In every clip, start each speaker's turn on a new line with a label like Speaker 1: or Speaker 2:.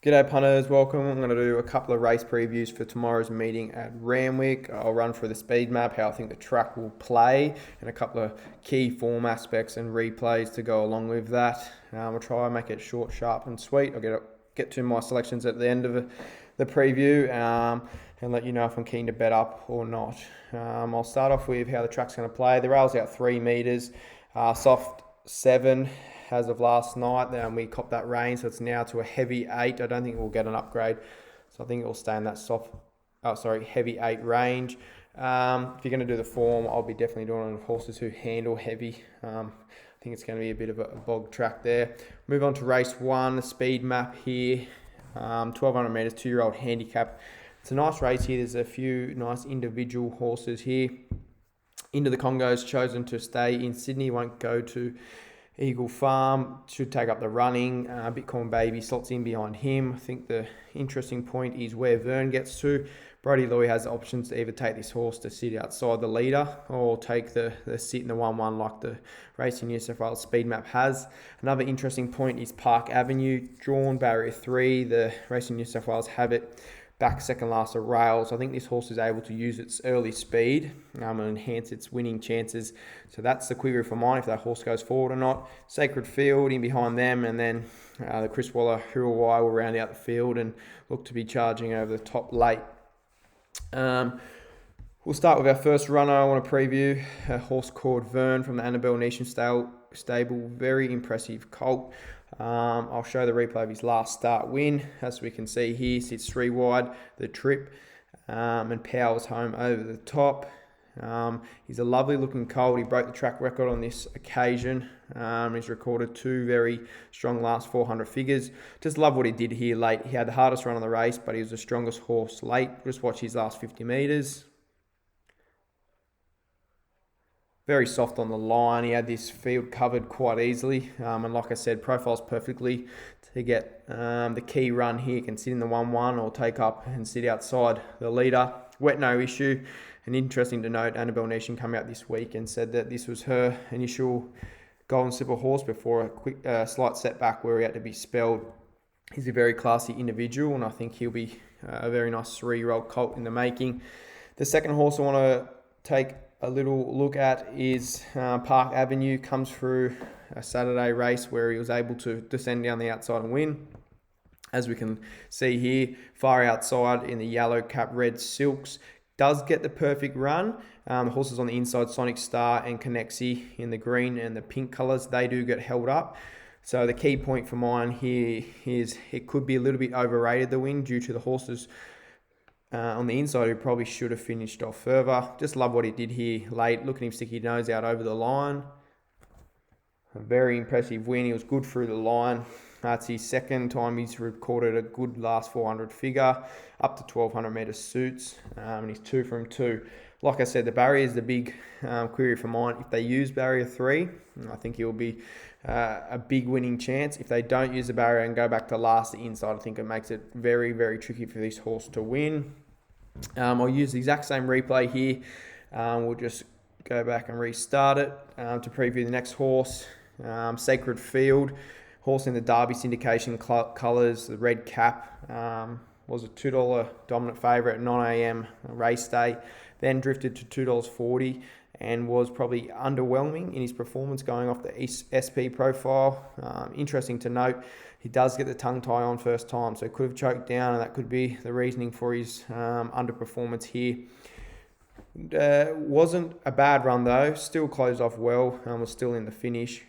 Speaker 1: G'day punters, welcome. I'm going to do a couple of race previews for tomorrow's meeting at Randwick. I'll run through the speed map, how I think the track will play, and a couple of key form aspects and replays to go along with that. I'll try and make it short, sharp and sweet. I'll get to my selections at the end of the preview and let you know if I'm keen to bet up or not. I'll start off with how the track's going to play. The rail's out 3 metres, soft 7 as of last night. We copped that rain, so it's now to a heavy 8. I don't think we'll get an upgrade, so I think it will stay in that heavy 8 range. If you're going to do the form, I'll be definitely doing it on horses who handle heavy. I think it's going to be a bit of a bog track there. Move on to race 1, the speed map here. 1200 metres, 2-year-old handicap. It's a nice race here. There's a few nice individual horses here. Into the Congo's chosen to stay in Sydney, won't go to Eagle Farm, should take up the running. Bitcoin Baby slots in behind him. I think the interesting point is where Verne gets to. Brody Louis has options to either take this horse to sit outside the leader or take the sit in the 1-1 like the Racing New South Wales speed map has. Another interesting point is Park Avenue, drawn barrier 3. The Racing New South Wales have it back second last of rails. I think this horse is able to use its early speed and enhance its winning chances. So that's the query for mine, if that horse goes forward or not. Sacred Field in behind them, and then the Chris Waller Huriwai will round out the field and look to be charging over the top late. We'll start with our first runner. I want to preview a horse called Verne from the Annabelle Nation stable. Very impressive colt. I'll show the replay of his last start win. As we can see here, sits 3 wide the trip and powers home over the top. He's a lovely looking colt. He broke the track record on this occasion. He's recorded 2 very strong last 400 figures. Just love what he did here late. He had the hardest run of the race, but he was the strongest horse late. Just watch his last 50 metres. Very soft on the line. He had this field covered quite easily. And like I said, profiles perfectly to get the key run here. Can sit in the 1-1 or take up and sit outside the leader. Wet, no issue. And interesting to note, Annabelle Nation came out this week and said that this was her initial Golden Slipper horse before a quick slight setback where he had to be spelled. He's a very classy individual, and I think he'll be a very nice 3-year-old colt in the making. The second horse I want to take a little look at is Park Avenue. Comes through a Saturday race where he was able to descend down the outside and win. As we can see here, far outside in the yellow cap red silks. Does get the perfect run. The horses on the inside, Sonic Star and Connexi in the green and the pink colours, they do get held up. So the key point for mine here is it could be a little bit overrated, the win, due to the horses on the inside who probably should have finished off further. Just love what he did here late. Look at him stick his nose out over the line. A very impressive win. He was good through the line. That's his second time he's recorded a good last 400 figure, up to 1200 metre suits, and he's 2 from 2. Like I said, the barrier is the big query for mine. If they use barrier 3, I think he'll be a big winning chance. If they don't use the barrier and go back to last the inside, I think it makes it very, very tricky for this horse to win. I'll use the exact same replay here. We'll just go back and restart it to preview the next horse. Sacred Field. Horse in the Derby syndication colours, the red cap, was a $2 dominant favourite at 9 a.m. race day, then drifted to $2.40 and was probably underwhelming in his performance going off the SP profile. Interesting to note, he does get the tongue tie on first time, so he could have choked down, and that could be the reasoning for his underperformance here. Wasn't a bad run though, still closed off well, was still in the finish.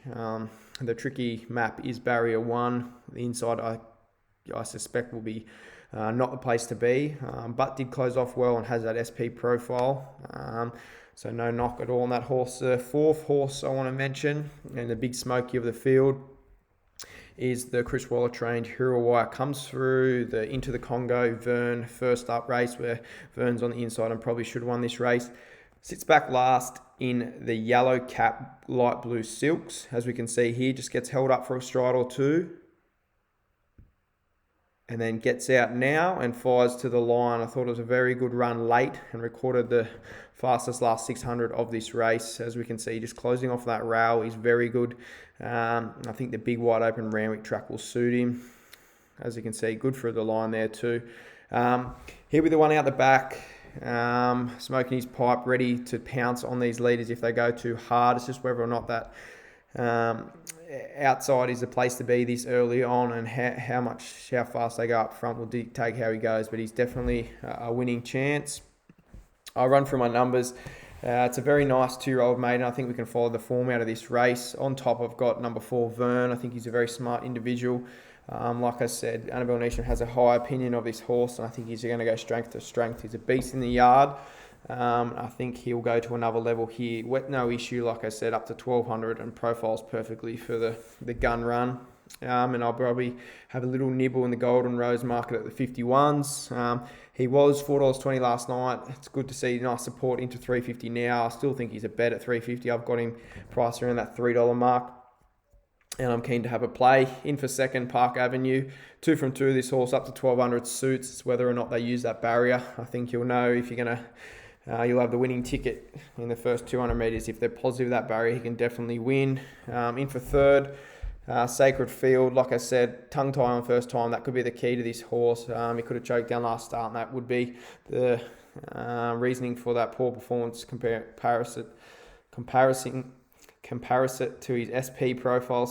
Speaker 1: The tricky map is barrier 1. The inside I suspect will be not the place to be, but did close off well and has that SP profile. So no knock at all on that horse. The fourth horse I want to mention, and the big smoky of the field, is the Chris Waller trained Huriwai. Comes through into the Congo Verne first up race where Verne's on the inside and probably should have won this race. Sits back last in the yellow cap light blue silks. As we can see here, just gets held up for a stride or two. And then gets out now and fires to the line. I thought it was a very good run late and recorded the fastest last 600 of this race. As we can see, just closing off that rail is very good. I think the big wide open Randwick track will suit him. as you can see, good for the line there too. Here with the one out the back, smoking his pipe, ready to pounce on these leaders if they go too hard. It's just whether or not that outside is the place to be this early on, and how fast they go up front will dictate how he goes. But he's definitely a winning chance. I'll run through my numbers. It's a very nice 2-year-old maiden. I think we can follow the form out of this race. On top, I've got number 4, Verne. I think he's a very smart individual. Like I said, Annabelle Nation has a high opinion of this horse, and I think he's going to go strength to strength. He's a beast in the yard. I think he'll go to another level here. Wet no issue, like I said, up to 1200, and profiles perfectly for the gun run. And I'll probably have a little nibble in the Golden Rose market at the 51s. He was $4.20 last night. It's good to see nice support into $3.50 now. I still think he's a bet at $3.50. I've got him priced around that $3 mark, and I'm keen to have a play. In for second, Park Avenue. 2 from 2, this horse up to 1200 suits. It's whether or not they use that barrier. I think you'll know if you're going to... you'll have the winning ticket in the first 200 metres. If they're positive of that barrier, he can definitely win. In for third, Sacred Field. Like I said, tongue tie on first time. That could be the key to this horse. He could have choked down last start, and that would be the reasoning for that poor performance. Comparison to his SP profile.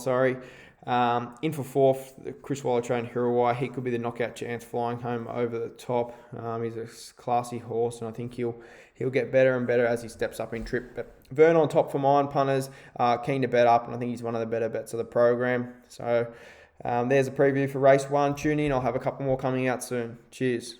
Speaker 1: In for fourth, the Chris Waller trained Huriwai. He could be the knockout chance, flying home over the top. He's a classy horse, and I think he'll get better and better as he steps up in trip. But Verne on top for mine, punters. Keen to bet up, and I think he's one of the better bets of the program. So there's a preview for race 1. Tune in. I'll have a couple more coming out soon. Cheers.